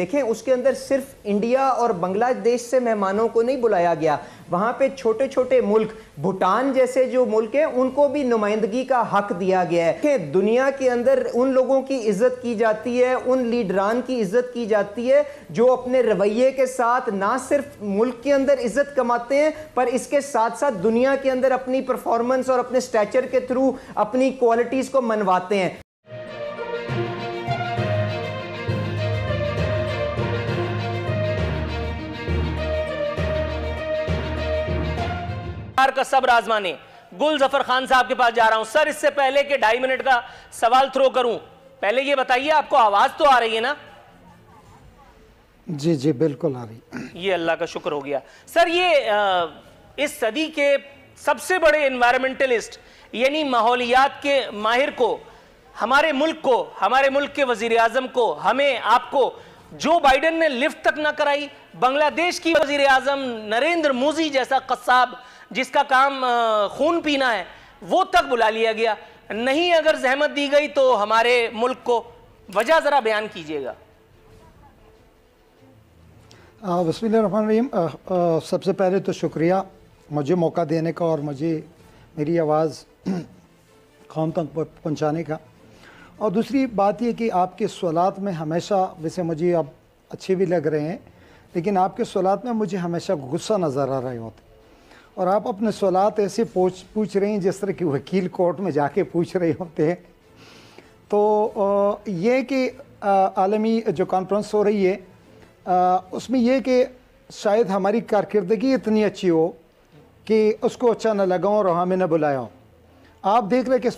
دیکھیں اس کے اندر صرف انڈیا اور بنگلہ دیش سے مہمانوں کو نہیں بلایا گیا، وہاں پہ چھوٹے چھوٹے ملک بھوٹان جیسے جو ملک ہیں ان کو بھی نمائندگی کا حق دیا گیا ہے کہ دنیا کے اندر ان لوگوں کی عزت کی جاتی ہے، ان لیڈران کی عزت کی جاتی ہے جو اپنے رویے کے ساتھ نہ صرف ملک کے اندر عزت کماتے ہیں پر اس کے ساتھ ساتھ دنیا کے اندر اپنی پرفارمنس اور اپنے سٹیچر کے تھرو اپنی کوالٹیز کو منواتے ہیں۔ کا صبر آزمانے گل ظفر خان صاحب کے پاس جا رہا ہوں۔ سر اس سے پہلے کہ 2.5 منٹ کا سوال تھرو کروں، پہلے یہ بتائیے آپ کو آواز تو آ رہی ہے نا؟ جی جی بالکل آ رہی۔ یہ اللہ کا شکر ہو گیا۔ سر یہ اس صدی کے سب سے بڑے انوائرمنٹلسٹ یعنی ماحولیات کے ماہر کو، ہمارے ملک کو، ہمارے ملک کے وزیر اعظم کو، ہمیں آپ کو جو بائیڈن نے لفٹ تک نہ کرائی، بنگلہ دیش کی وزیر اعظم نریندر مودی جیسا قصاب جس کا کام خون پینا ہے وہ تک بلا لیا گیا نہیں، اگر زحمت دی گئی تو ہمارے ملک کو وجہ ذرا بیان کیجئے گا۔ بسم اللہ الرحمن الرحیم۔ سب سے پہلے تو شکریہ مجھے موقع دینے کا اور مجھے میری آواز قوم تک پہنچانے کا، اور دوسری بات یہ کہ آپ کے سوالات میں ہمیشہ، ویسے مجھے اب اچھے بھی لگ رہے ہیں لیکن آپ کے سوالات میں مجھے ہمیشہ غصہ نظر آ رہے ہوتے، اور آپ اپنے سوالات ایسے پوچھ رہے ہیں جس طرح کہ وکیل کورٹ میں جا کے پوچھ رہے ہوتے ہیں۔ تو یہ کہ عالمی جو کانفرنس ہو رہی ہے اس میں یہ کہ شاید ہماری کارکردگی اتنی اچھی ہو کہ اس کو اچھا نہ لگا اور ہمیں نہ بلایا ہو۔ آپ دیکھ رہے کہ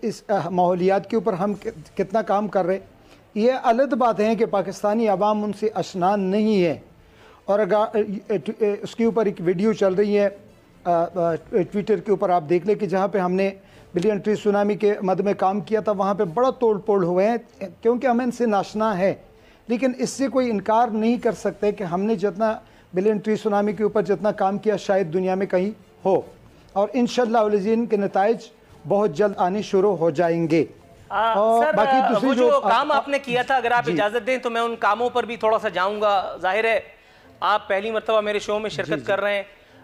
اس ماحولیات کے اوپر ہم کتنا کام کر رہے، یہ الگ بات ہے کہ پاکستانی عوام ان سے اشنا نہیں ہے، اور اگر اس کے اوپر ایک ویڈیو چل رہی ہے ٹویٹر کے اوپر، آپ دیکھ لیں کہ جہاں پہ ہم نے بلین ٹری سونامی کے مد میں کام کیا تھا وہاں پہ بڑا توڑ پھوڑ ہوئے ہیں کیونکہ ہمیں ان سے ناشنا ہے، لیکن اس سے کوئی انکار نہیں کر سکتے کہ ہم نے جتنا بلین ٹری سونامی کے اوپر جتنا کام کیا شاید دنیا میں کہیں ہو، اور انشاءاللہ العزیز کے نتائج بہت جلد آنے شروع ہو جائیں گے۔ سر وہ جو کام آپ نے کیا تھا، اگر آپ اجازت دیں تو میں ان کاموں پر بھی تھوڑا سا جاؤں گا۔ ظاہر ہے آپ پہلی مرتبہ میرے شو میں شرکت کر رہے ہیں،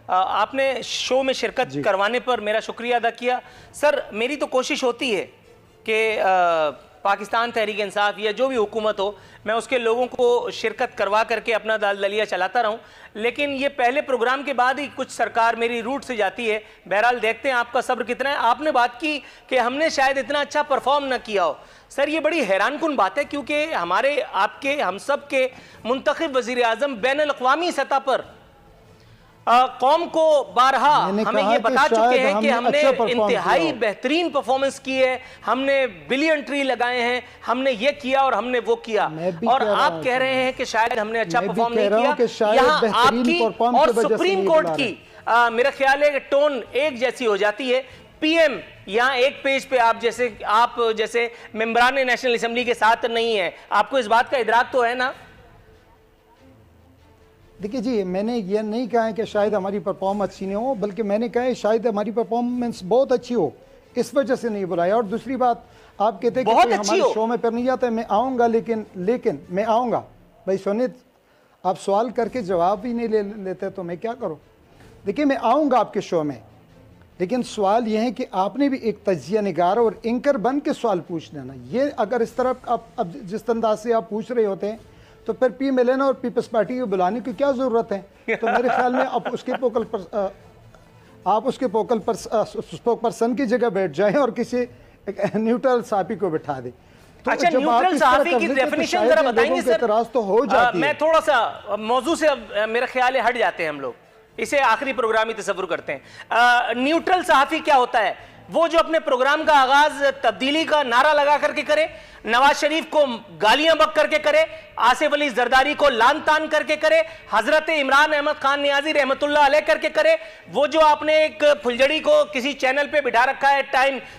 آپ نے شو میں شرکت کروانے پر میرا شکریہ ادا کیا۔ سر میری تو کوشش ہوتی ہے کہ پاکستان تحریک انصاف یا جو بھی حکومت ہو میں اس کے لوگوں کو شرکت کروا کر کے اپنا دلدلیہ چلاتا رہوں، لیکن یہ پہلے پروگرام کے بعد ہی کچھ سرکار میری روٹ سے جاتی ہے۔ بہرحال دیکھتے ہیں آپ کا صبر کتنا ہے۔ آپ نے بات کی کہ ہم نے شاید اتنا اچھا پرفارم نہ کیا ہو۔ سر یہ بڑی حیران کن بات ہے کیونکہ ہمارے، آپ کے، ہم سب کے منتخب وزیر اعظم بین الاقوامی سطح پر قوم کو بارہا ہمیں یہ بتا چکے ہیں کہ ہم نے انتہائی بہترین پرفارمنس کی ہے، ہم نے بلین ٹری لگائے ہیں، ہم نے یہ کیا اور ہم نے وہ کیا، اور آپ کہہ رہے ہیں کہ شاید ہم نے اچھا پرفارم نہیں کیا۔ یہاں آپ کی اور سپریم کورٹ کی میرا خیال ہے کہ ٹون ایک جیسی ہو جاتی ہے۔ پی ایم یہاں ایک پیج پہ آپ جیسے ممبران نیشنل اسمبلی کے ساتھ نہیں ہے، آپ کو اس بات کا ادراک تو ہے نا؟ دیکھیے جی، میں نے یہ نہیں کہا ہے کہ شاید ہماری پرفارمنس اچھی نہیں ہو، بلکہ میں نے کہا ہے شاید ہماری پرفارمنس بہت اچھی ہو، اس وجہ سے نہیں بلایا۔ اور دوسری بات آپ کہتے ہیں کہ ہمارے شو میں پر نہیں جاتا ہے، میں آؤں گا، لیکن میں آؤں گا۔ بھائی سنیے، آپ سوال کر کے جواب ہی نہیں لیتے تو میں کیا کروں؟ دیکھیے میں آؤں گا آپ کے شو میں، لیکن سوال یہ ہے کہ آپ نے بھی ایک تجزیہ نگار اور اینکر بن کے سوال پوچھ لینا۔ یہ اگر اس طرح اب جس انداز سے آپ پوچھ رہے ہوتے ہیں تو پھر پی ایم ایل این اور پیپلز پارٹی کو بلانے کی کیا ضرورت ہے؟ تو میرے خیال میں آپ اس کے اسپوک پرسن کی جگہ بیٹھ جائیں اور کسی نیوٹرل صحافی کو بٹھا دیں۔ اچھا نیوٹرل صحافی کی ڈیفینیشن ذرا بتائیں گے سر؟ میں تھوڑا سا موضوع سے میرا خیال ہے ہٹ جاتے ہیں، ہم لوگ اسے آخری پروگرامی تصور کرتے ہیں۔ نیوٹرل صحافی کیا ہوتا ہے؟ وہ جو اپنے پروگرام کا آغاز تبدیلی کا نعرہ لگا کر کے کرے، نواز شریف کو گالیاں بک کر کے کرے، آصف علی زرداری کو لان تان کر کے کرے، حضرت عمران احمد خان نیازی رحمت اللہ علیہ کر کے کرے، وہ جو آپ نے ایک پھلجڑی کو کسی چینل پہ بٹھا رکھا ہے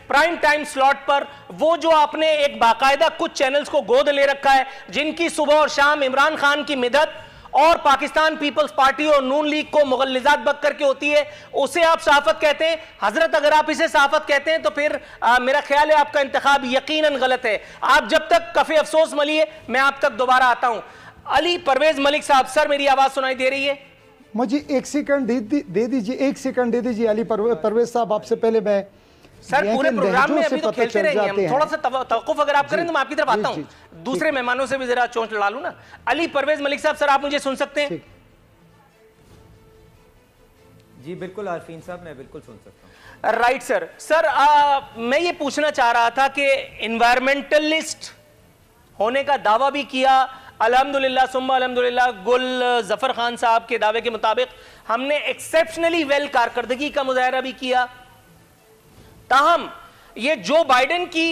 پرائم ٹائم سلاٹ پر، وہ جو آپ نے ایک باقاعدہ کچھ چینلز کو گود لے رکھا ہے جن کی صبح اور شام عمران خان کی مدد اور پاکستان پیپلز پارٹی اور نون لیگ کو مغلظات بک کر کے ہوتی ہے، اسے آپ صحافت کہتے ہیں؟ حضرت اگر آپ اسے صحافت کہتے ہیں تو پھر میرا خیال ہے آپ کا انتخاب یقیناً غلط ہے۔ آپ جب تک کفِ افسوس ملیے میں آپ تک دوبارہ آتا ہوں۔ अली परवेज मलिक साहब, सर मेरी आवाज सुनाई दे रही है? मुझे एक सेकंड दे दीजिए, एक सेकंड दे दीजिए अली परवेज साहब, आपसे पहले मैं सर पूरे प्रोग्राम में अभी तो खेलते रहेंगे हम, थोड़ा सा तवक्कुफ अगर आप करें तो मैं आपकी तरफ आता हूं, दूसरे मेहमानों से भी जरा चोंच लड़ा लूं ना। अली परवेज मलिक साहब, सर आप मुझे सुन सकते हैं? जी बिल्कुल आरफीन साहब, मैं बिल्कुल सुन सकता हूं। Right sir. सर मैं ये पूछना चाह रहा था कि एनवायरमेंटलिस्ट होने का दावा भी किया, अल्हम्दुलिल्लाह सुम्मा अल्हम्दुलिल्लाह, गुल जफर खान साहब के दावे के मुताबिक हमने एक्सेप्शनली वेल कारकर्दगी का मुजाहरा भी किया। ताहम ये जो बाइडेन की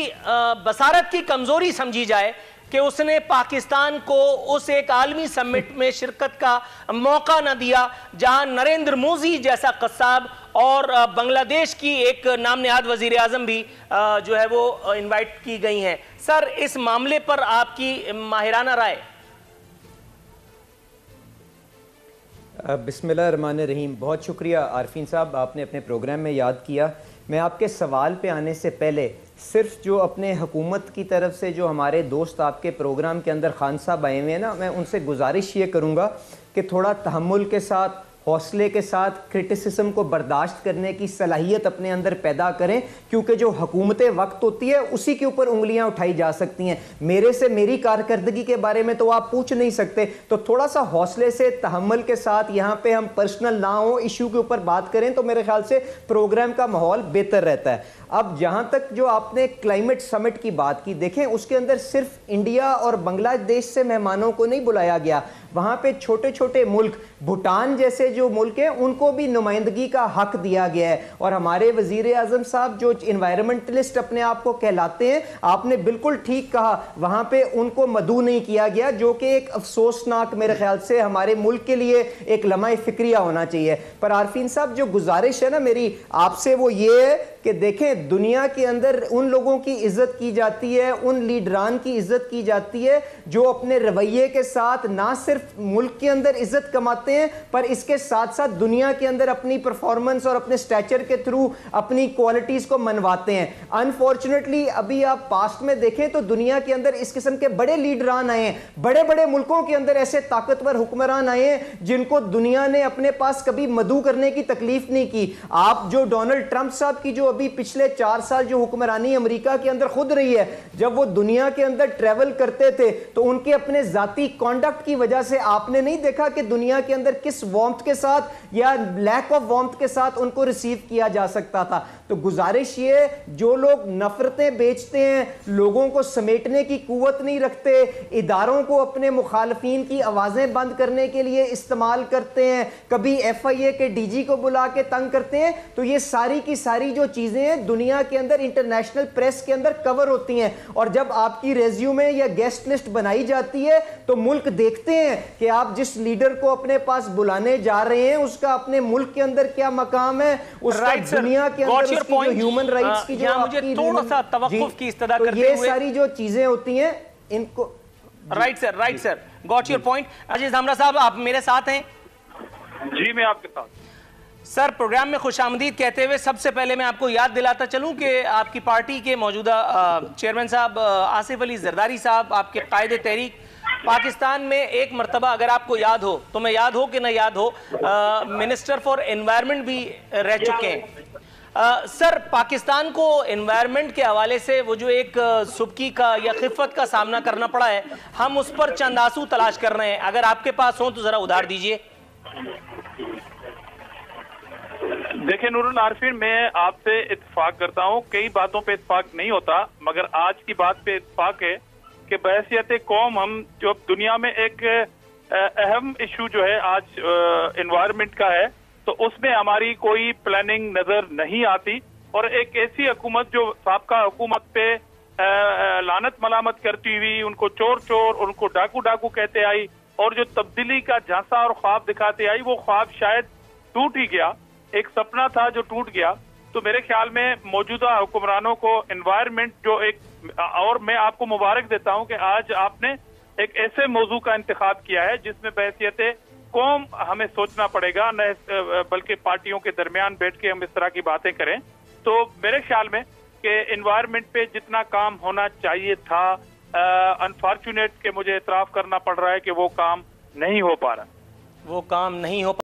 बसारत की कमजोरी समझी जाए कि उसने पाकिस्तान को उस एक आलमी समिट में शिरकत का मौका न दिया जहां नरेंद्र मोदी जैसा कस्साब और बांग्लादेश की एक नाम निहाद वजीर आजम भी जो है वो इनवाइट की गई हैं। सर इस मामले पर आपकी माहिराना राय? बिस्मिल्लाहिर्रहमानिर्रहीम। बहुत शुक्रिया आरफीन साहब, आपने अपने प्रोग्राम में याद किया। मैं आपके सवाल पे आने से पहले सिर्फ जो अपने हुकूमत की तरफ से जो हमारे दोस्त आपके प्रोग्राम के अंदर खान साहब आए हुए हैं ना, मैं उनसे गुजारिश ये करूँगा कि थोड़ा तहम्मुल के साथ, हौसले के साथ क्रिटिसिज्म को बर्दाश्त करने की सलाहियत अपने अंदर पैदा करें, क्योंकि जो हुकूमत वक्त होती है उसी के ऊपर उंगलियां उठाई जा सकती हैं। मेरे से मेरी कारकर्दगी के बारे में तो आप पूछ नहीं सकते, तो थोड़ा सा हौसले से, तहम्मुल के साथ यहाँ पे हम पर्सनल ना हो, इशू के ऊपर बात करें तो मेरे ख्याल से प्रोग्राम का माहौल बेहतर रहता है। अब जहाँ तक जो आपने क्लाइमेट समिट की बात की, देखें उसके अंदर सिर्फ इंडिया और बांग्लादेश से मेहमानों को नहीं बुलाया गया, वहाँ पे छोटे छोटे मुल्क, भूटान जैसे जो मुल्क हैं उनको भी नुमाइंदगी का हक दिया गया है। और हमारे वजीर आजम साहब जो इन्वायरमेंटलिस्ट अपने आप को कहलाते हैं, आपने बिल्कुल ठीक कहा, वहाँ पे उनको मदऊ नहीं किया गया, जो कि एक अफसोसनाक मेरे ख्याल से हमारे मुल्क के लिए एक लम्हा फिक्रिया होना चाहिए। पर आरफीन साहब जो गुजारिश है ना मेरी आपसे वो ये है कि देखें दुनिया के अंदर उन लोगों की इज्जत की जाती है, उन लीडरान की इज्जत की जाती है जो अपने रवैये के साथ ना सिर्फ मुल्क के अंदर इज्जत कमाते हैं पर इसके साथ साथ दुनिया के अंदर अपनी परफॉर्मेंस और अपने स्टैचर के थ्रू अपनी क्वालिटीज को मनवाते हैं। अनफॉर्चुनेटली अभी आप पास्ट में देखें तो दुनिया के अंदर इस किस्म के बड़े लीडरान आए हैं, बड़े बड़े मुल्कों के अंदर ऐसे ताकतवर हुक्मरान आए हैं जिनको दुनिया ने अपने पास कभी मदऊ करने की तकलीफ नहीं की। आप जो डोनाल्ड ट्रंप साहब की जो अभी पिछले 4 साल जो हुक्मरानी अमेरिका के अंदर खुद रही है, जब वो दुनिया के अंदर ट्रेवल करते थे तो उनके अपने जाती कॉन्डक्ट की वजह से आपने नहीं देखा कि दुनिया के अंदर किस वार्मथ के साथ या लैक ऑफ वार्मथ के साथ उनको रिसीव किया जा सकता था। तो गुजारिश ये, जो लोग नफरतें बेचते हैं, लोगों को समेटने की कुव्वत नहीं रखते, इदारों को अपने मुखालफीन की आवाजें बंद करने के लिए इस्तेमाल करते हैं, कभी FIA के DG को बुला के तंग करते हैं, तो ये सारी की सारी जो चीजें हैं दुनिया के अंदर इंटरनेशनल प्रेस के अंदर कवर होती हैं। और जब आपकी रेज्यूमे या गेस्ट लिस्ट बनाई जाती है तो मुल्क देखते हैं कि आप जिस लीडर को अपने पास बुलाने जा रहे हैं उसका अपने मुल्क के अंदर क्या मकाम है, उसका दुनिया के अंदर उसकी जो ह्यूमन राइट्स की जो मुझे थोड़ा सा तवक्कुफ की इस्तदा करते हुए, ये सारी जो चीजें होती हैं इनको। Right sir, got your point. Aziz हमरा साहब आप मेरे साथ हैं? जी मैं आपके साथ। सर प्रोग्राम में खुशामदीद कहते हुए सबसे पहले मैं आपको याद दिलाता चलूं कि आपकी पार्टी के मौजूदा चेयरमैन साहब आसिफ अली जरदारी साहब, आपके कायदे तहरीक, पाकिस्तान में एक मरतबा अगर आपको याद हो, तो मैं याद हो कि ना याद हो, मिनिस्टर फॉर एनवायरनमेंट भी रह चुके हैं। सर पाकिस्तान को एनवायरनमेंट के हवाले से वो जो एक सुबकी का या खिफत का सामना करना पड़ा है, हम उस पर चंद आंसू तलाश कर रहे हैं, अगर आपके पास हो तो जरा उधार दीजिए। देखिए नूरुल आरफीन, मैं आपसे इत्तेफाक करता हूँ, कई बातों पे इत्तेफाक नहीं होता, मगर आज की बात पे इत्तेफाक है कि बहैसियत कौम हम जो दुनिया में एक अहम इशू जो है आज एनवायरनमेंट का है, तो उसमें हमारी कोई प्लानिंग नजर नहीं आती। और एक ऐसी हुकूमत जो साबका हुकूमत पे लानत मलामत करती हुई, उनको चोर चोर, उनको डाकू डाकू कहते आई और जो तब्दीली का झांसा और ख्वाब दिखाते आई, वो ख्वाब शायद टूट ही गया, एक सपना था जो टूट गया। तो मेरे ख्याल में मौजूदा हुक्मरानों को एनवायरनमेंट जो एक, और मैं आपको मुबारक देता हूं कि आज आपने एक ऐसे मौजू का इंतखाब किया है जिसमें बहैसियत कौम हमें सोचना पड़ेगा, न बल्कि पार्टियों के दरमियान बैठ के हम इस तरह की बातें करें। तो मेरे ख्याल में कि एनवायरनमेंट पे जितना काम होना चाहिए था अनफॉर्चुनेट कि मुझे इतराफ करना पड़ रहा है कि वो काम नहीं हो पा रहा। वो काम नहीं हो